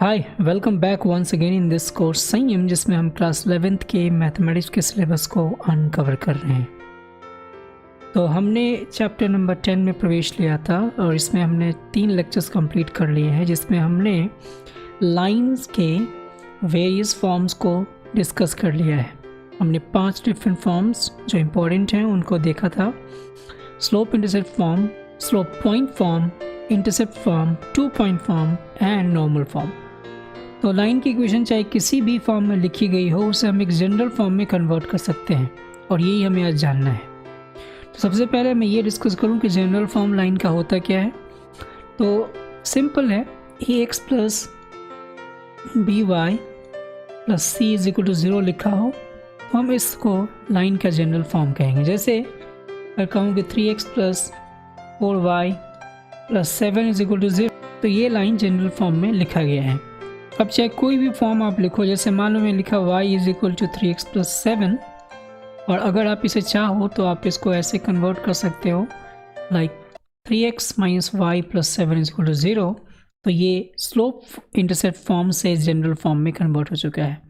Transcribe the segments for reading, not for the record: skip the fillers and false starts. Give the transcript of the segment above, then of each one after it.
Hi welcome back once again in this course Sanyam, जिसमें हम class 11th के mathematics के सिलेबस को अनकवर कर रहे हैं। तो हमने चैप्टर नंबर 10 में प्रवेश लिया था और इसमें हमने 3 लेक्चर्स कंप्लीट कर लिए हैं, जिसमें हमने लाइंस के वेरियस फॉर्म्स को डिस्कस कर लिया है। हमने 5 डिफरेंट फॉर्म्स जो इम्पोर्टेंट हैं उनको देखा था। Slope intercept form, slope point form, intercept form, 2 point form and normal form. तो लाइन की इक्वेशन चाहे किसी भी फॉर्म में लिखी गई हो, उसे हम एक जनरल फॉर्म में कन्वर्ट कर सकते हैं और यही हमें आज जानना है। तो सबसे पहले मैं ये डिस्कस करूं कि जनरल फॉर्म लाइन का होता क्या है। तो सिंपल है, ax plus B y plus c is equal to 0 लिखा हो तो हम इसको लाइन का जनरल फॉर्म कहेंगे। जैसे अगर कहूँ कि 3x plus 4y plus 7 is equal to 0, तो ये लाइन जनरल फॉर्म में लिखा गया है। अब चाहे कोई भी फॉर्म आप लिखो, जैसे मान लो मैं लिखा y is equal to 3x plus 7, और अगर आप इसे चाहो तो आप इसको ऐसे कन्वर्ट कर सकते हो like 3x minus y plus 7 is equal to 0, तो ये स्लोप इंटरसेप्ट फॉर्म से जनरल फॉर्म में कन्वर्ट हो चुका है।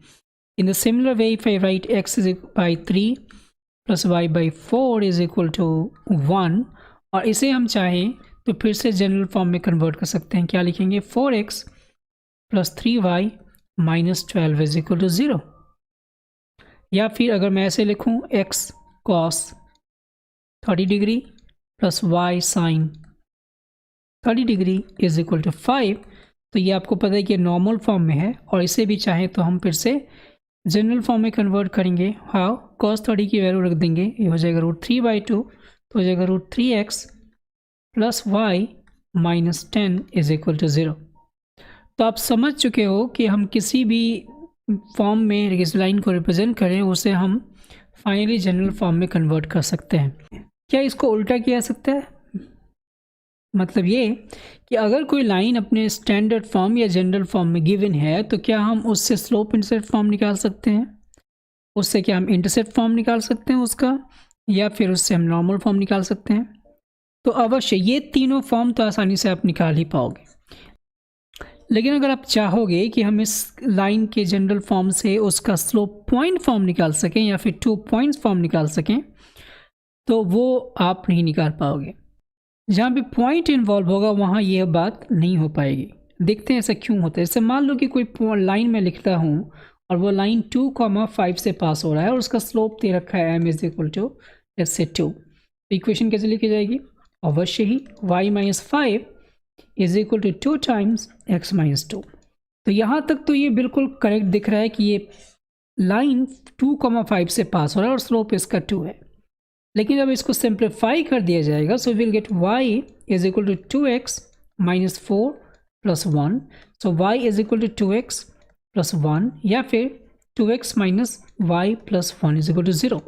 In the similar way if I write x is by 3 plus y by 4 is equal to 1, और इसे हम चाहें तो फिर से जनरल फॉर्म में कन्वर्ट कर सकते हैं। क्या लिखेंगे? 4x plus 3y minus 12 is equal to 0। या फिर अगर मैं ऐसे लिखूं x cos 30 degree plus y sine 30 degree is equal to 5, तो ये आपको पता है कि नॉर्मल फॉर्म में है, और इसे भी चाहें तो हम फिर से जनरल फॉर्म में कन्वर्ट करेंगे। हाउ? cos 30 की वैल्यू रख देंगे, ये हो जाएगा √3/2, तो हो जाएगा √3x plus y minus 10 is equal to 0। तो आप समझ चुके हो कि हम किसी भी फॉर्म में इस लाइन को रिप्रेजेंट करें, उसे हम फाइनली जनरल फॉर्म में कन्वर्ट कर सकते हैं। क्या इसको उल्टा किया जा सकता है? मतलब ये कि अगर कोई लाइन अपने स्टैंडर्ड फॉर्म या जनरल फॉर्म में गिवन है, तो क्या हम उससे स्लोप इंटरसेप्ट फॉर्म निकाल सकते हैं? उससे क्या हम इंटरसेप्ट फॉर्म निकाल सकते हैं उसका, या फिर उससे हम नॉर्मल फॉर्म निकाल सकते हैं? तो अवश्य ये तीनों फॉर्म तो आसानी से आप निकाल ही पाओगे। लेकिन अगर आप चाहोगे कि हम इस लाइन के जनरल फॉर्म से उसका स्लोप पॉइंट फॉर्म निकाल सकें या फिर 2 पॉइंट्स फॉर्म निकाल सकें, तो वो आप नहीं निकाल पाओगे। जहाँ भी पॉइंट इन्वॉल्व होगा वहाँ यह बात नहीं हो पाएगी। देखते हैं ऐसा क्यों होता है। जैसे मान लो कि कोई लाइन में लिखता हूँ और वो लाइन 2,5 से पास हो रहा है और उसका स्लोप दे रखा है m is equal to let's say 2, तो इक्वेशन कैसे लिखी जाएगी? अवश्य ही y minus 5 is equal to 2 times x minus 2। तो यहाँ तक तो ये बिल्कुल करेक्ट दिख रहा है कि ये लाइन 2,5 से पास हो रहा है और स्लोप इसका 2 है। लेकिन जब इसको सिंप्लीफाई कर दिया जाएगा, so will get y is equal to 2x minus 4 plus 1, so y is equal to 2x plus 1, या फिर 2x minus y plus 1 is equal to 0।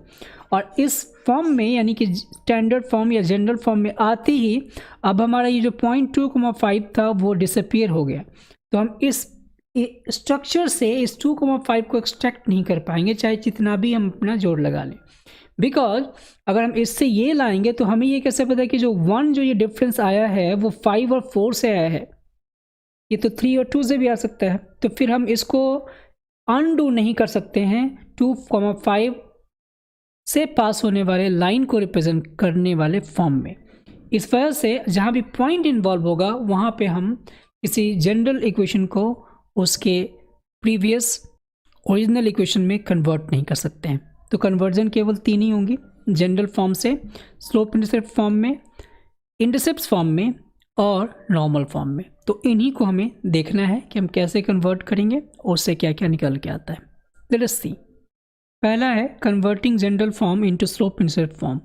और इस फॉर्म में, यानी कि स्टैंडर्ड फॉर्म या जनरल फॉर्म में आते ही अब हमारा ये जो पॉइंट 2,5 था वो डिसअपियर हो गया। तो हम इस स्ट्रक्चर से इस 2,5 को एक्सट्रैक्ट नहीं कर पाएंगे, चाहे जितना भी हम अपना जोड़ लगा लें। बिकॉज अगर हम इससे ये लाएंगे तो हमें ये कैसे पता है कि जो 1 जो ये डिफरेंस आया है वो 5 और 4 से आया है, ये तो 3 और 2 से भी आ सकता है। तो फिर हम इसको अनडू नहीं कर सकते हैं 2,5 से पास होने वाले लाइन को रिप्रेजेंट करने वाले फॉर्म में। इस वजह से जहाँ भी पॉइंट इन्वॉल्व होगा वहाँ पे हम किसी जनरल इक्वेशन को उसके प्रीवियस ओरिजिनल इक्वेशन में कन्वर्ट नहीं कर सकते हैं। तो कन्वर्जन केवल 3 ही होंगी, जनरल फॉर्म से स्लोप इंटरसेप्ट फॉर्म में, इंटरसेप्ट फॉर्म में और नॉर्मल फॉर्म में। तो इन्हीं को हमें देखना है कि हम कैसे कन्वर्ट करेंगे और उससे क्या क्या निकल के आता है। Let us see. पहला है converting general form into slope intercept form.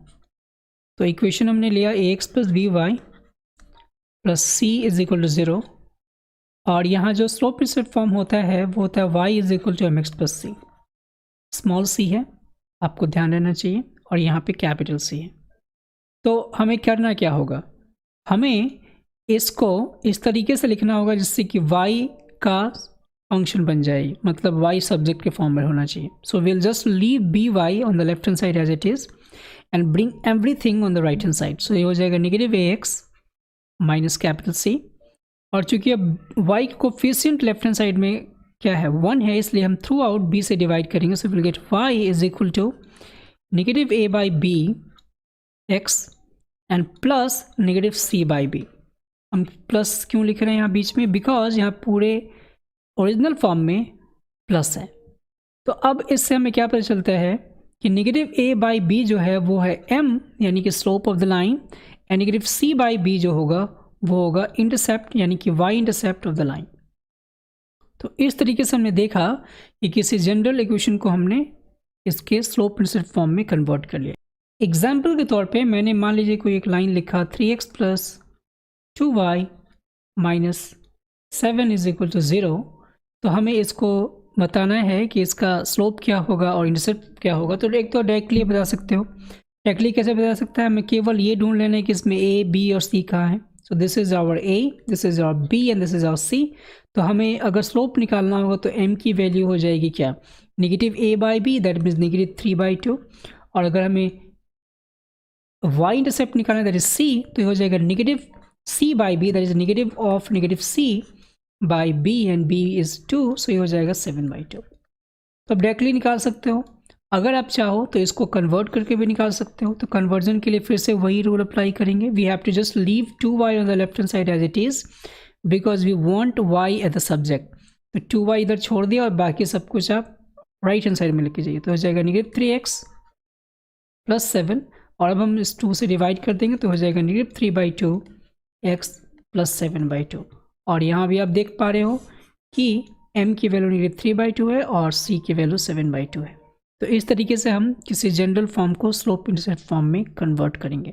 तो इक्वेशन हमने लिया ax plus B y plus c is equal to 0, और यहाँ जो स्लोप इंटरसेप्ट फॉर्म होता है वो होता है y is equal to mx plus c. Small c है, आपको ध्यान रहना चाहिए, और यहाँ पे कैपिटल C है। तो हमें करना क्या होगा? हमें इसको इस तरीके से लिखना होगा जिससे कि y का फंक्शन बन जाएगी, मतलब y सब्जेक्ट के फॉर्म में होना चाहिए। So will just leave B Y on the left hand side as it is and bring everything on the right hand side. सो ये हो जाएगा negative ax minus capital C, और चूंकि अब y का कोफिशिएंट लेफ्ट हैंड साइड में क्या है 1 है, इसलिए हम थ्रू आउट b से डिवाइड करेंगे. So will get y is equal to negative a by b x and plus negative c by b. हम प्लस क्यों लिख रहे हैं यहाँ बीच में? बिकॉज यहाँ पूरे ओरिजिनल फॉर्म में प्लस है. तो अब इससे हमें क्या पता चलता है कि नेगेटिव a बाई बी जो है वो है m यानी कि slope of the line, and negative c by b जो होगा वो होगा इंटरसेप्ट यानी कि y intercept of the line. तो इस तरीके से हमने देखा कि किसी जनरल इक्वेशन को हमने इसके स्लोप इंटरसेप्ट फॉर्म में कन्वर्ट कर लिया. एग्जाम्पल के तौर पे मैंने मान लीजिए कोई एक लाइन लिखा 3x plus 2y minus 7 is equal to 0. तो हमें इसको बताना है कि इसका स्लोप क्या होगा और इंटरसेप्ट क्या होगा. तो एक तो डायरेक्टली बता सकते हो. डायरेक्टली कैसे बता सकता है? हमें केवल ये ढूंढ लेना है कि इसमें a, b और c कहाँ है. So this is our a, this is our b and this is our c. तो हमें अगर स्लोप निकालना होगा तो m की वैल्यू हो जाएगी क्या? Negative a by b, that means negative 3/2. और अगर हमें y इंटरसेप्ट निकालना है दैट इज c, तो ये हो जाएगा negative c by b, that is negative of negative c by b and b is 2. So ये हो जाएगा 7/2. तो आप डायरेक्टली निकाल सकते हो. अगर आप चाहो तो इसको कन्वर्ट करके भी निकाल सकते हो. तो कन्वर्जन के लिए फिर से वही रूल अप्लाई करेंगे. We have to just leave 2y on the left hand side as it is because we want y at the subject. तो 2y इधर छोड़ दिया और बाकी सब कुछ आप राइट हैंड साइड में लेके जाइए. तो हो जाएगा नेगेटिव 3x प्लस 7, और अब हम इस 2 से डिवाइड कर देंगे तो हो जाएगा नेगेटिव 3/2 x प्लस 7/2. और यहाँ भी आप देख पा रहे हो कि m की वैल्यू नेगेटिव 3/2 है और c की वैल्यू 7/2 है. तो इस तरीके से हम किसी जनरल फॉर्म को स्लोप इंटरसेप्ट फॉर्म में कन्वर्ट करेंगे.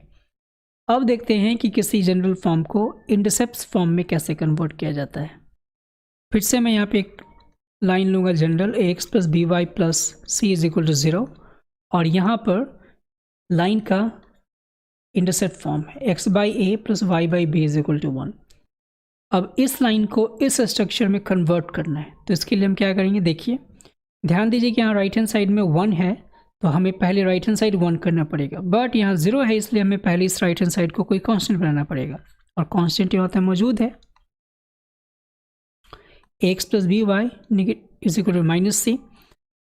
अब देखते हैं कि किसी जनरल फॉर्म को इंटरसेप्ट फॉर्म में कैसे कन्वर्ट किया जाता है. फिर से मैं यहाँ पे एक लाइन लूँगा general, ax plus B y plus c is equal to 0, और यहाँ पर लाइन का इंटरसेप्ट फॉर्म है x by A plus y by b is equal to 1. अब इस लाइन को इस स्ट्रक्चर में कन्वर्ट करना है. तो इसके लिए हम क्या करेंगे, देखिए ध्यान दीजिए कि यहाँ राइट हैंड साइड में 1 है, तो हमें पहले राइट हैंड साइड 1 करना पड़ेगा. बट यहाँ 0 है, इसलिए हमें पहले इस राइट हैंड साइड को कोई कांस्टेंट बनाना पड़ेगा. और कांस्टेंट यहाँ पे मौजूद है X plus B Y is equal to minus C.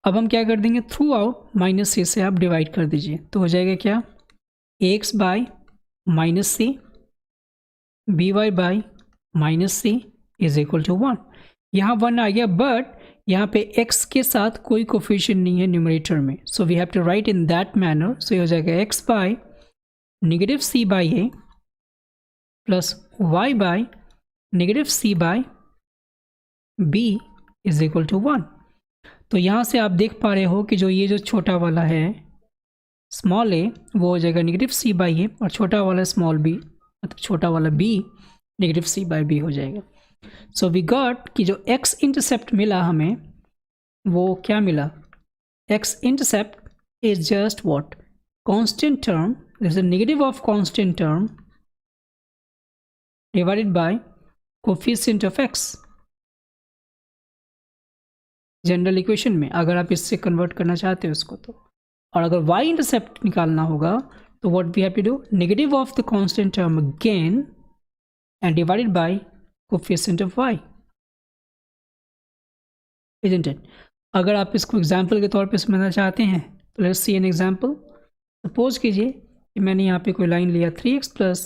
अब हम क्या कर देंगे, थ्रू आउट माइनस सी से आप डिवाइड कर दीजिए. तो हो जाएगा क्या, x by minus c b y by minus c is equal to 1. यहाँ 1 आ गया, बट यहाँ पे x के साथ कोई कोफिशिएंट नहीं है न्यूमरेटर में. So we have to write in that manner. So ये हो जाएगा x by negative C by A plus y by negative C by b is equal to 1. तो यहाँ से आप देख पा रहे हो कि जो ये जो छोटा वाला है स्मॉल a वो हो जाएगा नेगेटिव सी बाई ए, और छोटा वाला स्मॉल b मतलब छोटा वाला b negative C by b हो जाएगा. सो वी गॉट कि जो x इंटरसेप्ट मिला हमें वो क्या मिला, x intercept is just what, constant term, this is negative of constant term divided by coefficient of x. General equation में अगर आप इससे कन्वर्ट करना चाहते हो उसको तो. और अगर y इंटरसेप्ट निकालना होगा तो what we have to do, negative of the constant term again and divided by coefficient of y, isn't it? अगर आप इसको एग्जाम्पल के तौर पे समझना चाहते हैं तो let's see an example. Suppose कीजिए कि मैंने यहाँ पे कोई लाइन लिया 3x प्लस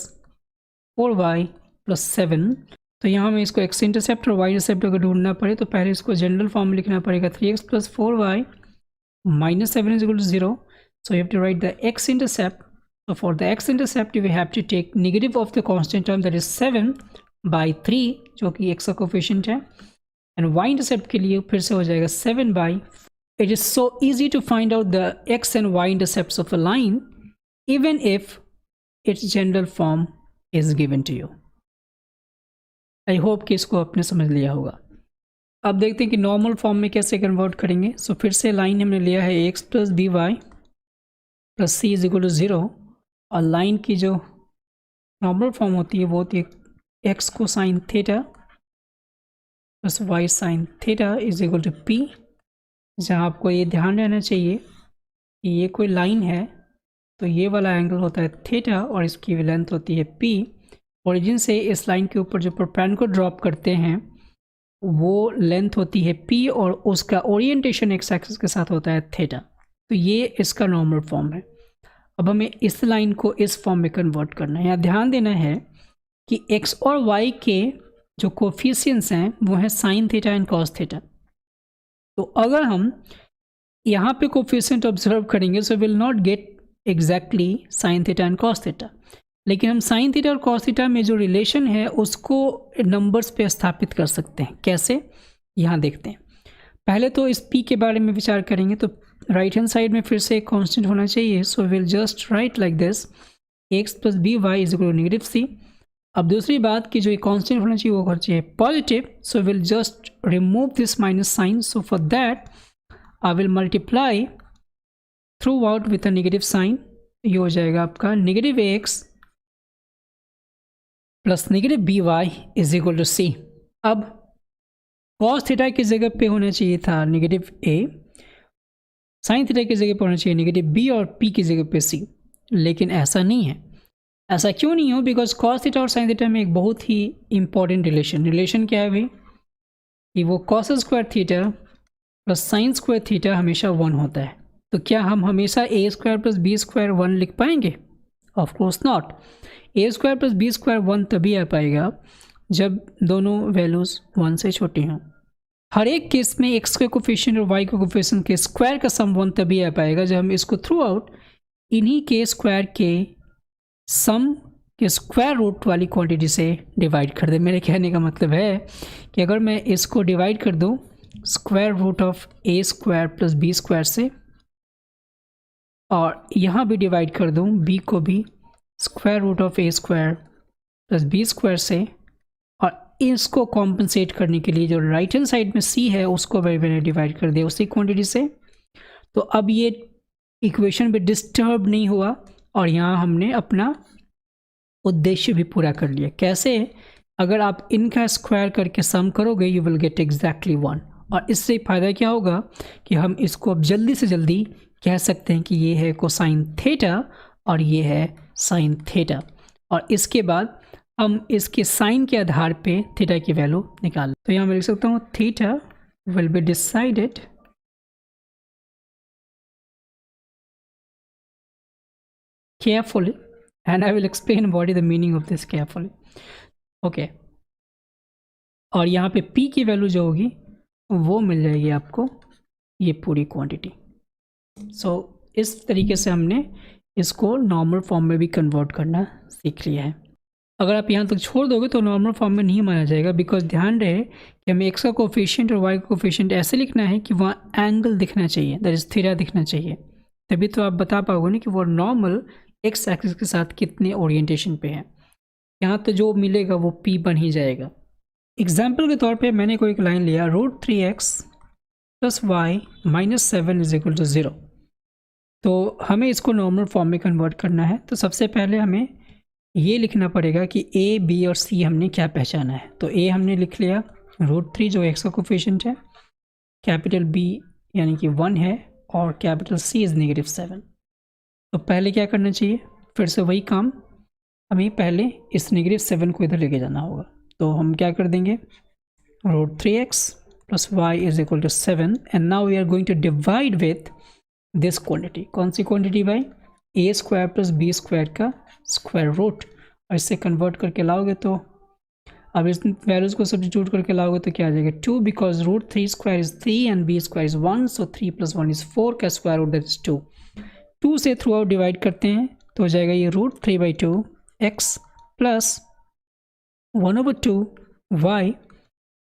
4y प्लस 7. तो यहाँ में इसको x इंटरसेप्ट और y इंटरसेप्ट अगर ढूंढना पड़े तो पहले इसको जनरल फॉर्म में लिखना पड़ेगा 3x plus 4y minus 7 is equal to 0. So you have to write the x intercept. So for the x intercept we have to take negative of the constant term that is 7 by 3 जो कि x का coefficient है, and y intercept के लिए फिर से हो जाएगा 7 by. It is so easy to find out the x and y intercepts of a line even if its general form is given to you. I hope कि इसको आपने समझ लिया होगा. अब देखते हैं कि नॉर्मल फॉर्म में कैसे कन्वर्ट करेंगे. सो फिर से लाइन हमने लिया है x plus B y plus c is equal to 0, और लाइन की जो नॉर्मल फॉर्म होती है वो होती है x को sine theta plus y sine theta is equal to p. जहाँ आपको ये ध्यान रहना चाहिए कि ये कोई लाइन है तो ये वाला एंगल होता है थीटा और इसकी लेंथ होती है p. ओरिजिन से इस लाइन के ऊपर जो परपेंडिकुलर को ड्रॉप करते हैं वो लेंथ होती है p और उसका ओरिएंटेशन एक्स एक्सिस के साथ होता है थीटा। तो ये इसका नॉर्मल फॉर्म है। अब हमें इस लाइन को इस फॉर्म में कन्वर्ट करना है। यहाँ ध्यान देना है कि x और y के जो कोफिशिएंट्स हैं वो हैं sine theta and cos theta. तो अगर हम यहाँ पे कोफिशिएंट ऑब्जर्व करेंगे so will not gate exactly sine theta and cos theta, लेकिन हम साइन थीटा और कॉस थीटा में जो रिलेशन है उसको नंबर्स पे स्थापित कर सकते हैं। कैसे, यहाँ देखते हैं। पहले तो इस p के बारे में विचार करेंगे। तो राइट हैंड साइड में फिर से एक कांस्टेंट होना चाहिए। So will just write like this x plus B Y is equal to negative C. अब दूसरी बात कि जो ये कांस्टेंट होना चाहिए वो होना चाहिए positive. So will just remove this minus sign. So for that I will multiply throughout with a negative sign. ये हो जाएगा आपका negative x plus negative B Y is equal to C. अब कॉस थीटा की जगह पे होना चाहिए था नेगेटिव a, साइन थीटा की जगह पे होना चाहिए नेगेटिव b और p की जगह पे c, लेकिन ऐसा नहीं है। ऐसा क्यों नहीं हो? बिकॉज कॉस थीटा और साइन थीटा में एक बहुत ही इंपॉर्टेंट रिलेशन क्या है भाई, कि वो cos square theta plus sine square theta हमेशा 1 होता है। तो क्या हम हमेशा a square plus b square 1 लिख पाएंगे? Of course not. a square plus b square 1 तभी आ पाएगा जब दोनों वैल्यूज़ 1 से छोटी हों। हर एक केस में x के कोफिशिएंट और y के कोफिशिएंट के स्क्वायर का सम 1 तभी आ पाएगा जब हम इसको थ्रू आउट इन्हीं के स्क्वायर के सम के स्क्वायर रूट वाली क्वांटिटी से डिवाइड कर दें। मेरे कहने का मतलब है कि अगर मैं इसको डिवाइड कर दूं square root of a square plus b square से, और यहाँ भी डिवाइड कर दूं b को भी square root of a square plus b square से, और इसको कॉम्पनसेट करने के लिए जो राइट हैंड साइड में c है उसको मैंने डिवाइड कर दिया उसी क्वांटिटी से, तो अब ये इक्वेशन भी डिस्टर्ब नहीं हुआ और यहाँ हमने अपना उद्देश्य भी पूरा कर लिया। कैसे? अगर आप इनका स्क्वायर करके सम करोगे यू विल गेट एग्जैक्टली 1, और इससे फ़ायदा क्या होगा कि हम इसको अब जल्दी से जल्दी कह सकते हैं कि ये है कोसाइन थीटा और ये है साइन थीटा, और इसके बाद हम इसके साइन के आधार पे थीटा की वैल्यू निकाल। तो यहाँ मैं लिख सकता हूँ theta will be decided carefully and I will explain what is the meaning of this carefully. Okay. और यहाँ पे p की वैल्यू जो होगी वो मिल जाएगी आपको ये पूरी क्वांटिटी। सो इस तरीके से हमने इसको नॉर्मल फॉर्म में भी कन्वर्ट करना सीख लिया है। अगर आप यहाँ तक छोड़ दोगे तो नॉर्मल फॉर्म में नहीं माना जाएगा, बिकॉज ध्यान रहे कि हमें x का कोफिशिएंट और y का कोफिशिएंट ऐसे लिखना है कि वहाँ एंगल दिखना चाहिए, दैट इज थीटा दिखना चाहिए, तभी तो आप बता पाओगे ना कि वो नॉर्मल एक्स एक्सिस के साथ कितने ओरिएंटेशन पे है। यहाँ तो जो मिलेगा वो p बन ही जाएगा। एग्जाम्पल के तौर पे मैंने कोई एक लाइन लिया √3x plus y minus 7 is equal to 0। तो हमें इसको नॉर्मल फॉर्म में कन्वर्ट करना है। तो सबसे पहले हमें ये लिखना पड़ेगा कि a, b और c हमने क्या पहचाना है। तो a हमने लिख लिया √3 जो x का कोफिशिएंट है, कैपिटल B यानी कि 1 है, और कैपिटल C इज़ -7। तो पहले क्या करना चाहिए, फिर से वही काम, हमें पहले इस -7 को इधर लेके जाना होगा। तो हम क्या कर देंगे √3x plus y is equal to 7, and now we are going to divide with this quantity. कौन सी क्वांटिटी भाई? a square plus b square का स्क्वायर रूट, और इससे कन्वर्ट करके लाओगे तो अब इस वैल्यूज़ को सब्स्टिट्यूट करके लाओगे तो क्या आ जाएगा 2, because √3 square is 3 and b square is 1, so 3 + 1 is 4 का स्क्वायर रूट दैट इज 2। 2 से थ्रू आउट डिवाइड करते हैं तो हो जाएगा ये √3/2 x plus 1/2 y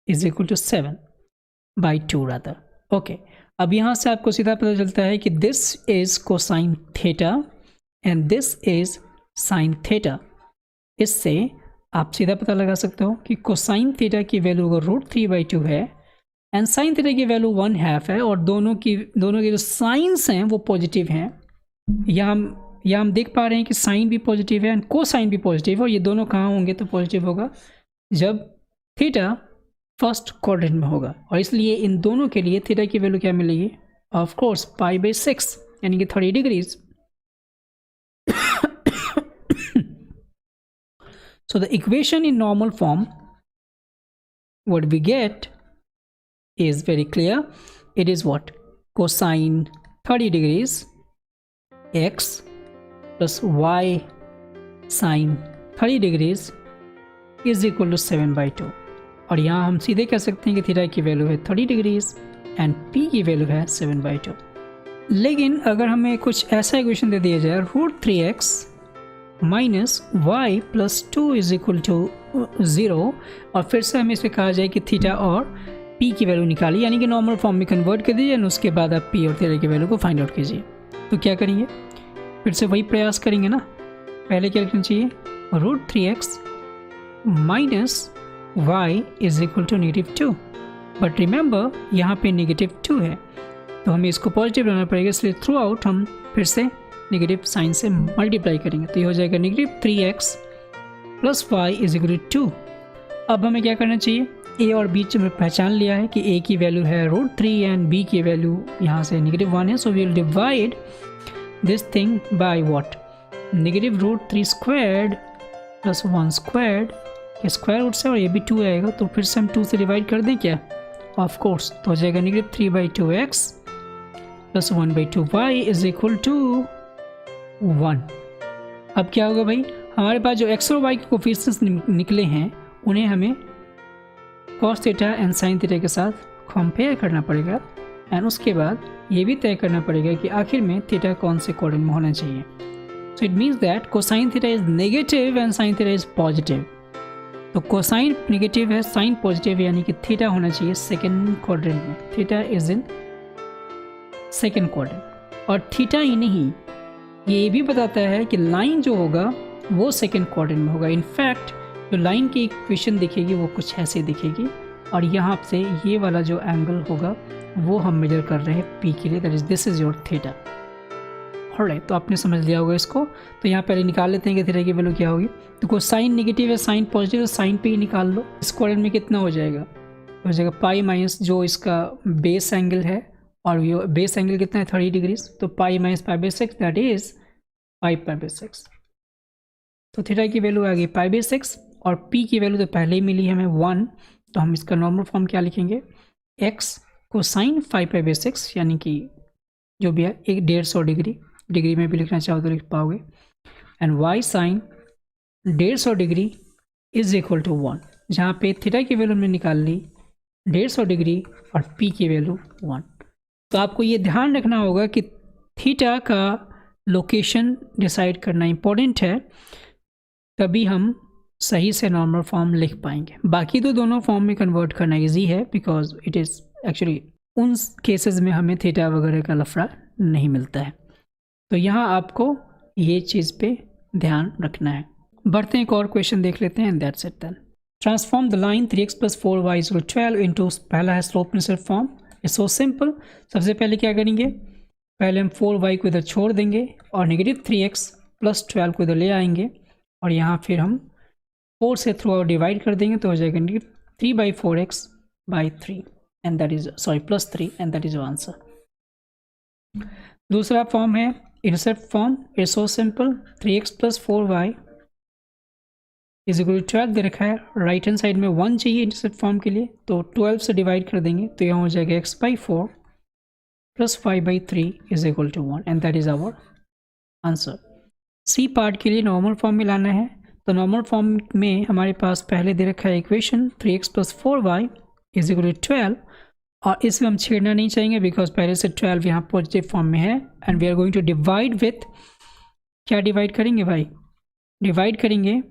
is equal to 7/2 rather. Okay, अब यहाँ से आपको सीधा पता चलता है कि this is cosine theta and this is sine theta. इससे आप सीधा पता लगा सकते हो कि कोसाइन थीटा की वैल्यू अगर √3/2 है एंड साइन थीटा की वैल्यू 1/2 है, और दोनों के जो साइंस हैं वो पॉजिटिव हैं। यहाँ हम देख पा रहे हैं कि साइन भी पॉजिटिव है एंड कोसाइन भी पॉजिटिव है, और ये दोनों कहाँ होंगे तो पॉजिटिव होगा जब थीटा फर्स्ट क्वाड्रेंट में होगा, और इसलिए इन दोनों के लिए थीटा की वैल्यू क्या मिलेगी? ऑफ कोर्स π/6 यानी कि 30 degrees. So the equation in normal form, what we get is very clear. It is what? Cosine 30 degrees x plus y sine 30 degrees is equal to 7/2. और यहाँ हम सीधे कह सकते हैं कि थीटा की वैल्यू है 30 डिग्रीज एंड पी की वैल्यू है 7/2. लेकिन अगर हमें कुछ ऐसा इक्वेशन दे दिया जाए √3x minus y plus 2 is equal to 0 और फिर से हमें इसे कहा जाए कि थीटा और पी की वैल्यू निकालिए, यानी कि नॉर्मल फॉर्म में कन्वर्ट कर दीजिए और उसके बाद आप पी और थीटा की वैल्यू को फाइंड आउट कीजिए. तो क्या करेंगे? फिर से वही प्रयास करेंगे ना. पहले क्या लिखना चाहिए? √3x minus y is equal to -2. But remember यहाँ पे -2 है तो हमें इसको पॉजिटिव लाना पड़ेगा, इसलिए थ्रू आउट हम फिर से नेगेटिव साइन से मल्टीप्लाई करेंगे. तो ये हो जाएगा -3x plus y is equal to 2. अब हमें क्या करना चाहिए? a और b हमने पहचान लिया है कि a की वैल्यू है √3 एंड b की वैल्यू यहाँ से -1 है. So we will divide this thing by what? -√3 squared plus 1 squared के स्क्वायर रूट से, और ये भी 2 आएगा तो फिर से हम 2 से डिवाइड कर दें क्या? Of course. तो हो जाएगा -3/2x plus 1/2y is equal to 1. अब क्या होगा भाई? हमारे पास जो x और y के कोफिशिएंट्स निकले हैं उन्हें हमें cos theta and sin theta के साथ कंपेयर करना पड़ेगा एंड उसके बाद ये भी तय करना पड़ेगा कि आखिर में थीटा कौन से कोऑर्डिनेट में होना चाहिए. So it means that cosine theta is negative and sign theta is positive. तो कोसाइन नेगेटिव है, साइन पॉजिटिव है, यानी कि थीटा होना चाहिए सेकेंड क्वाड्रेंट में. Theta is in second quadrant. और थीटा ही नहीं, ये भी बताता है कि लाइन जो होगा वो सेकेंड क्वाड्रेंट में होगा. इनफैक्ट जो लाइन की इक्वेशन दिखेगी वो कुछ ऐसे दिखेगी और यहाँ से ये वाला जो एंगल होगा वो हम मेजर कर रहे हैं पी के लिए, that is this is your theta. Alright, तो आपने समझ लिया होगा इसको. तो यहाँ पहले निकाल लेते हैं कि थीटा की वैल्यू क्या होगी. तो कोई साइन नेगेटिव है, साइन पॉजिटिव है, साइन पे ही निकाल लो. इस क्वाड्रेंट में कितना हो जाएगा? हो जाएगा पाई माइनस जो इसका बेस एंगल है, और ये बेस एंगल कितना है 30 डिग्रीज. तो पाई माइनस π/6 दैट इज 5π/6. तो थीटा की वैल्यू आ गई π/6 और p की वैल्यू तो पहले ही मिली हमें 1. तो हम इसका नॉर्मल फॉर्म क्या लिखेंगे? x को साइन 5π/6 यानी कि जो भी है 150 डिग्री में भी लिखना चाहो तो लिख पाओगे, and y sine 150 degree is equal to 1, जहाँ पे थीटा की वैल्यू हमने निकाल ली 150 डिग्री और p की वैल्यू 1. तो आपको ये ध्यान रखना होगा कि थीटा का लोकेशन डिसाइड करना इम्पोर्टेंट है, तभी हम सही से नॉर्मल फॉर्म लिख पाएंगे. बाकी तो दोनों फॉर्म में कन्वर्ट करना इजी है बिकॉज इट इज़ एक्चुअली उन केसेस में हमें थीटा वगैरह का लफड़ा नहीं मिलता है. तो यहाँ आपको ये चीज़ पे ध्यान रखना है. बढ़ते हैं एक और क्वेश्चन देख लेते हैं and that's it then. Transform the line 3x + 4y = 12 into, पहला है slope intercept form. It's so simple. सबसे पहले क्या करेंगे? पहले हम 4y को इधर छोड़ देंगे और -3x + 12 को इधर ले आएंगे और यहाँ फिर हम 4 से थ्रू आउट डिवाइड कर देंगे तो हो जाएगा 3/4x/3 and that is +3 and that is your answer. दूसरा फॉर्म है intercept form. It's so simple. 3x + 4y = 12 दे रखा है. राइट हैंड साइड में 1 चाहिए इंटरसेप्ट फॉर्म के लिए, तो 12 से डिवाइड कर देंगे तो यहाँ हो जाएगा x/4 + y/3 = 1 and that is our answer. C part के लिए नॉर्मल फॉर्म में लाना है. तो नॉर्मल फॉर्म में हमारे पास पहले दे रखा है इक्वेशन 3x + 4y = 12 और इसमें हम छेड़ना नहीं चाहेंगे बिकॉज पहले से 12 यहाँ पॉजिटिव फॉर्म में है and we are going to divide with, क्या डिवाइड करेंगे भाई? डिवाइड करेंगे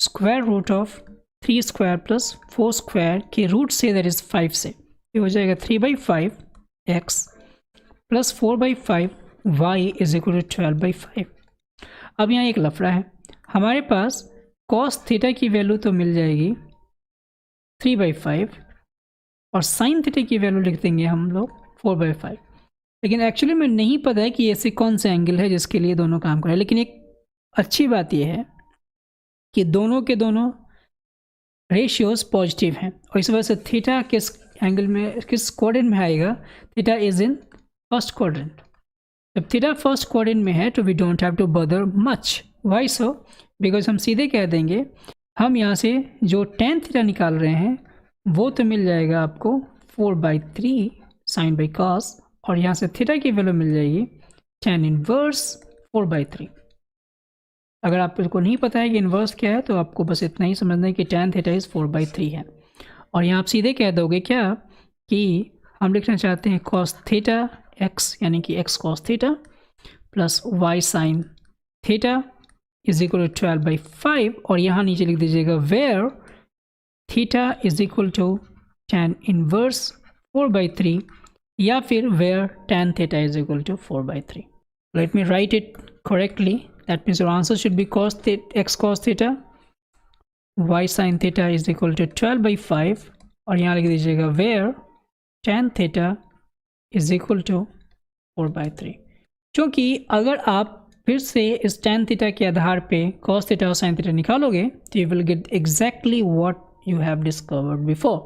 स्क्वायर रूट ऑफ 3² + 4² के रूट से, दैट इज 5 से. ये हो जाएगा 3/5x + 4/5y = 12/5. अब यहाँ एक लफड़ा है. हमारे पास cos थीटा की वैल्यू तो मिल जाएगी 3/5 और sin थीटा की वैल्यू लिख देंगे हम लोग 4/5. लेकिन एक्चुअली में नहीं पता है कि ऐसे कौन सा एंगल है जिसके लिए दोनों काम कर रहे हैं. लेकिन एक अच्छी बात यह है कि दोनों के दोनों रेशियोज पॉजिटिव हैं और इस वजह से थीटा किस एंगल में, किस क्वाड्रेंट में आएगा? Theta is in first quadrant. जब थीटा फर्स्ट क्वाड्रेंट में है तो we don't have to bother much. Why so? Because हम सीधे कह देंगे, हम यहाँ से जो tan थीटा निकाल रहे हैं वो तो मिल जाएगा आपको 4/3 साइन बाई कॉस, और यहाँ से थीटा की वैल्यू मिल जाएगी tan इनवर्स 4/3। अगर आपको नहीं पता है कि इन्वर्स क्या है तो आपको बस इतना ही समझना है कि tan थीटा इज़ 4/3 है। और यहाँ आप सीधे कह दोगे क्या कि हम लिखना चाहते हैं cos थीटा x यानी कि x cos theta plus y sine theta is equal to 12/5, और यहाँ नीचे लिख दीजिएगा where theta is equal to tan inverse 4/3, या फिर where tan theta is equal to 4/3। Let me write it correctly, that means your answer should be x cos theta y sin theta is equal to 12/5, और यहाँ लिख दीजिएगा where tan theta is equal to 4/3। क्योंकि अगर आप फिर से इस tan थीटा के आधार पे cos थीटा और sin थीटा निकालोगे तो you will get exactly what you have discovered before,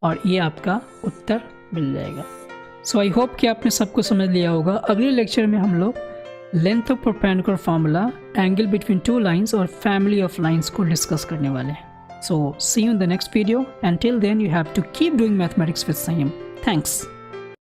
और ये आपका उत्तर मिल जाएगा। सो आई होप कि आपने सब कुछ समझ लिया होगा। अगले लेक्चर में हम लोग length of perpendicular formula, angle between two lines और फैमिली ऑफ लाइंस को डिस्कस करने वाले हैं। So see you in the next video, and till then you have to keep doing mathematics with Sanyam. Thanks.